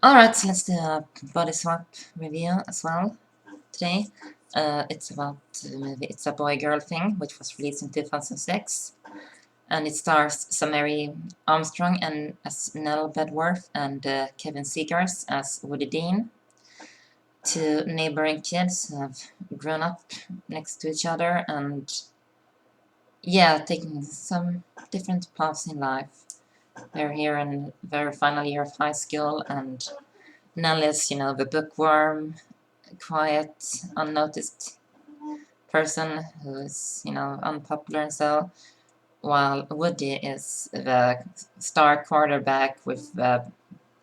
Alright, so let's do a body swap review as well today. It's about the movie It's a Boy Girl Thing, which was released in 2006. And it stars Samari Armstrong and as Nell Bedworth and Kevin Seegers as Woody Dean. Two neighboring kids have grown up next to each other and, yeah, taking some different paths in life. They're here in their final year of high school, and Nell is, the bookworm, quiet, unnoticed person who is, unpopular and so, while Woody is the star quarterback with the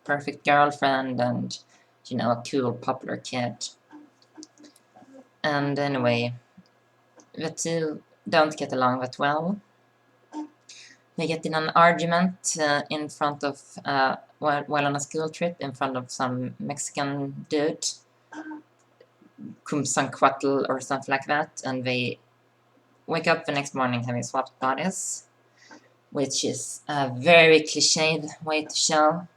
perfect girlfriend and, a cool, popular kid. And anyway, the two don't get along that well. They get in an argument in front of, while on a school trip, in front of some Mexican dude, Kumsanquatl or something like that, and they wake up the next morning having swapped bodies, which is a very cliched way to show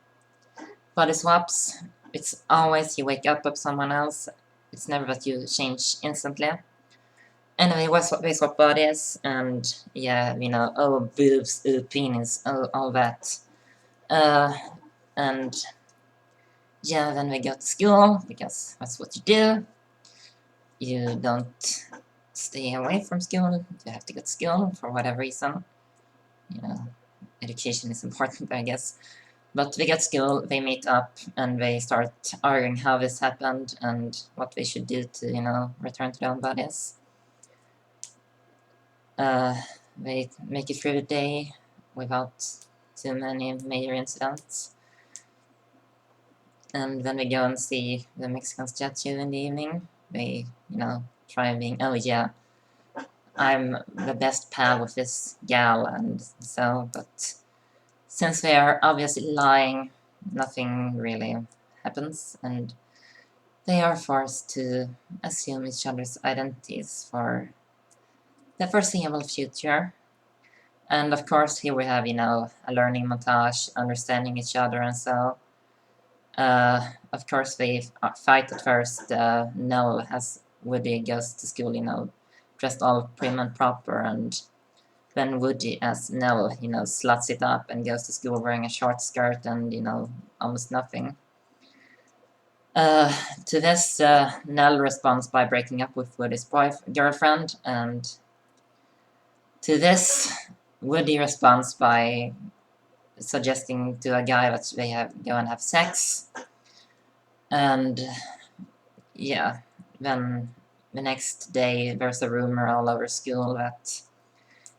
body swaps. It's always you wake up with someone else. It's never that you change instantly. Anyway, they swap bodies, and yeah, oh, boobs, oh, penis, oh, all that. And yeah, then we go to school, because that's what you do. You don't stay away from school, you have to go to school for whatever reason. Education is important, I guess. But they get to school, they meet up, and they start arguing how this happened and what they should do to, return to their own bodies. They make it through the day without too many major incidents. And then we go and see the Mexican statue in the evening. They, try being, oh yeah, I'm the best pal with this gal, and so, but since they are obviously lying, nothing really happens, and they are forced to assume each other's identities for the foreseeable future. And of course, here we have, a learning montage, understanding each other, and so. Of course, they fight at first. Nell, as Woody goes to school, dressed all prim and proper, and then Woody, as Nell, sluts it up and goes to school wearing a short skirt and, almost nothing. To this, Nell responds by breaking up with Woody's girlfriend, and to this, Woody responds by suggesting to a guy that they go and have sex. And yeah, then the next day there's a rumor all over school that,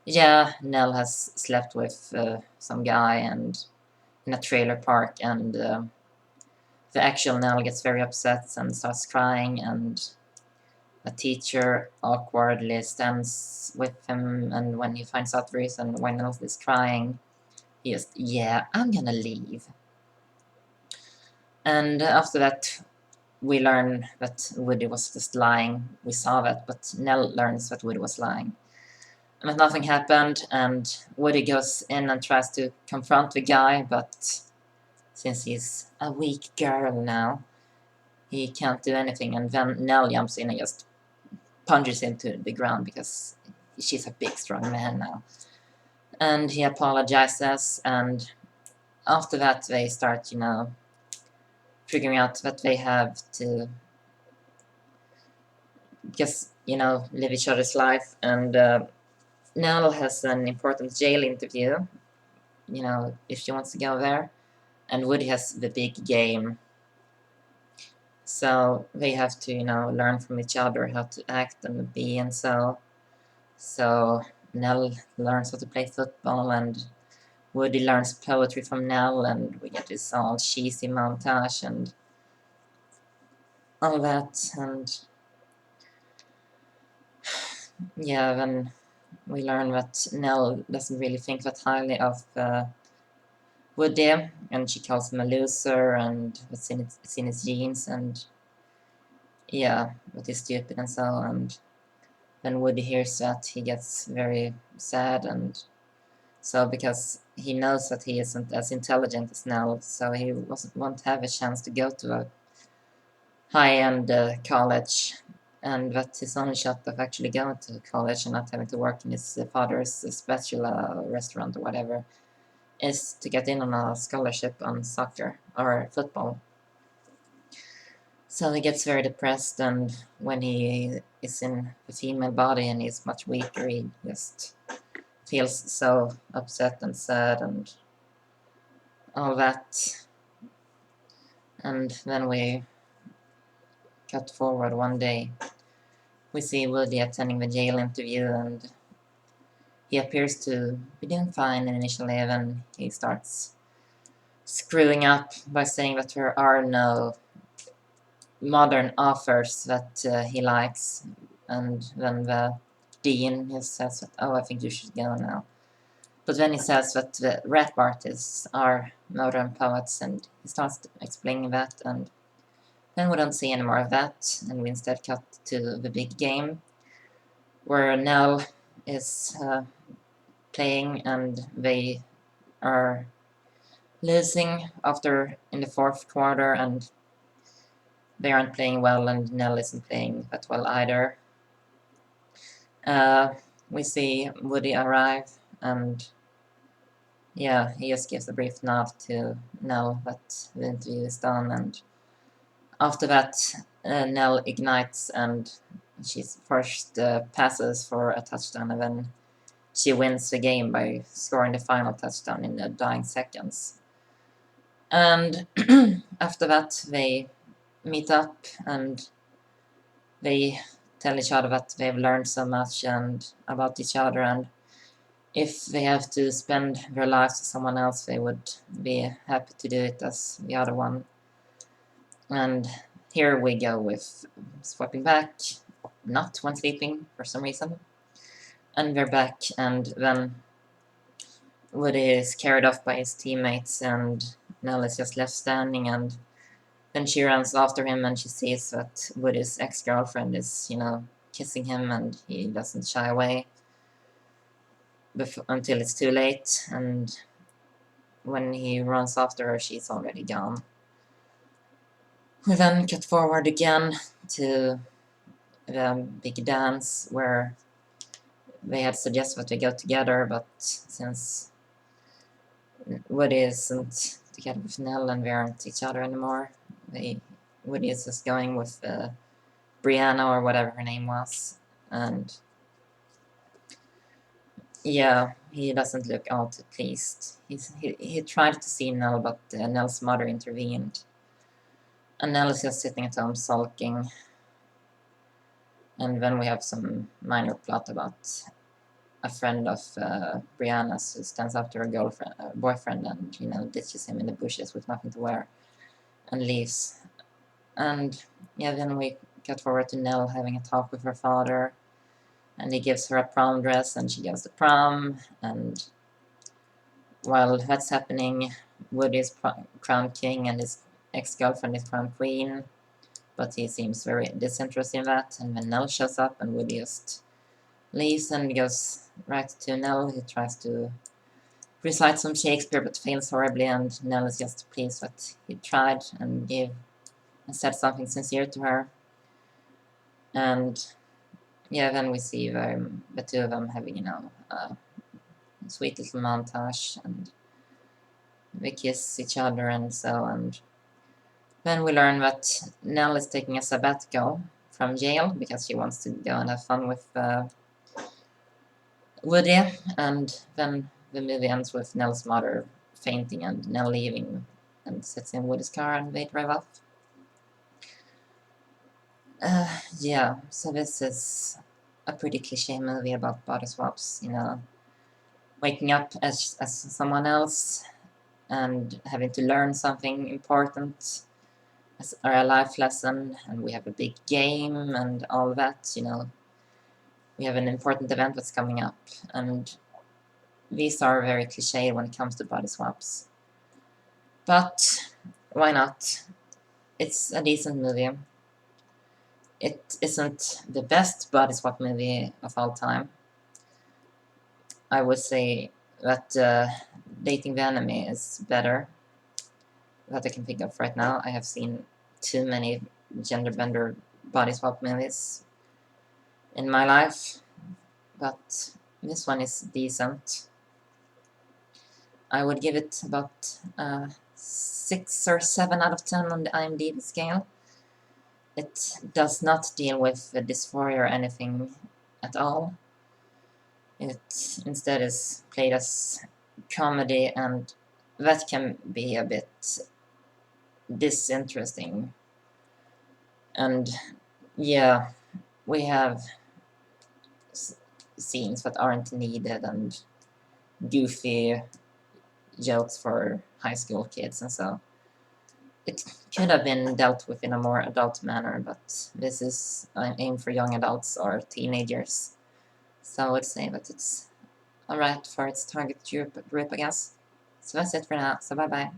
yeah, Nell has slept with some guy and in a trailer park, and the actual Nell gets very upset and starts crying, and a teacher awkwardly stands with him, and when he finds out the reason why Nell is crying, he just, yeah, I'm gonna leave. And after that, we learn that Woody was just lying. We saw that, but Nell learns that Woody was lying. But nothing happened, and Woody goes in and tries to confront the guy, but since he's a weak girl now, he can't do anything, and then Nell jumps in and just punches him to the ground because she's a big, strong man now. And he apologizes, and after that they start, figuring out that they have to just, live each other's life, and Nell has an important jail interview, if she wants to go there, and Woody has the big game. So they have to, learn from each other how to act and be, and so. So Nell learns how to play football, and Woody learns poetry from Nell, and we get this all cheesy montage and all that, and yeah, then we learn that Nell doesn't really think that highly of Woody, and she calls him a loser, and it's in his genes, and yeah, but he's stupid and so, and then Woody hears that, he gets very sad, and So because he knows that he isn't as intelligent as Nell, so he won't have a chance to go to a high-end college, and that his only shot of actually going to college and not having to work in his father's spatula restaurant or whatever is to get in on a scholarship on soccer or football. So he gets very depressed, and when he is in the female body and he's much weaker, he just feels so upset and sad and all that. And then we cut forward one day. We see Woody attending the jail interview, and he appears to be doing fine initially, and then he starts screwing up by saying that there are no modern authors that he likes, and then the dean just says that, oh, I think you should go now. But then he says that the rap artists are modern poets, and he starts explaining that, and then we don't see any more of that, and we instead cut to the big game, where Nell is playing, and they are losing after in the fourth quarter, and they aren't playing well, and Nell isn't playing that well either. We see Woody arrive, and yeah, he just gives a brief nod to Nell that the interview is done, and after that, Nell ignites, and she first passes for a touchdown, and then she wins the game by scoring the final touchdown in the dying seconds. And after that, they meet up, and they tell each other that they've learned so much and about each other, and if they have to spend their lives with someone else, they would be happy to do it as the other one. And here we go with swapping back, not when sleeping for some reason. And we're back, and then Woody is carried off by his teammates, and Nell is just left standing, and then she runs after him, and she sees that Woody's ex-girlfriend is, kissing him, and he doesn't shy away until it's too late, and when he runs after her, she's already gone. We then cut forward again to the big dance, where they had suggested that we go together, but since Woody isn't together with Nell and we aren't each other anymore, Woody is just going with Brianna or whatever her name was, and yeah, he doesn't look all too pleased. He tried to see Nell, but Nell's mother intervened, and Nell is just sitting at home sulking. And then we have some minor plot about a friend of Brianna's who stands up to her boyfriend, and ditches him in the bushes with nothing to wear, and leaves. And yeah, then we cut forward to Nell having a talk with her father, and he gives her a prom dress, and she goes to prom, and while that's happening, Woody is crowned king, and his ex-girlfriend is crowned queen, but he seems very disinterested in that, and when Nell shows up, and Woody just leaves and goes right to Nell, he tries to recite some Shakespeare, but fails horribly, and Nell is just pleased that he tried and said something sincere to her. And yeah, then we see the two of them having, a sweet little montage, and they kiss each other and so, and then we learn that Nell is taking a sabbatical from jail because she wants to go and have fun with Woody, and then the movie ends with Nell's mother fainting and Nell leaving and sits in Woody's car and they drive off. Yeah, so this is a pretty cliche movie about body swaps, waking up as someone else and having to learn something important as a life lesson, and we have a big game and all that, we have an important event that's coming up, and these are very cliche when it comes to body swaps. But why not? It's a decent movie. It isn't the best body swap movie of all time. I would say But Dating the Enemy is better that I can think of right now. I have seen too many gender bender body swap movies in my life, but this one is decent. I would give it about 6 or 7 out of 10 on the IMDb scale. It does not deal with dysphoria or anything at all. It instead is played as comedy, and that can be a bit disinteresting. And yeah, we have scenes that aren't needed and goofy jokes for high school kids, and so it could have been dealt with in a more adult manner, but this is aimed for young adults or teenagers. So I would say that it's alright for its target group, I guess. So that's it for now. So bye bye.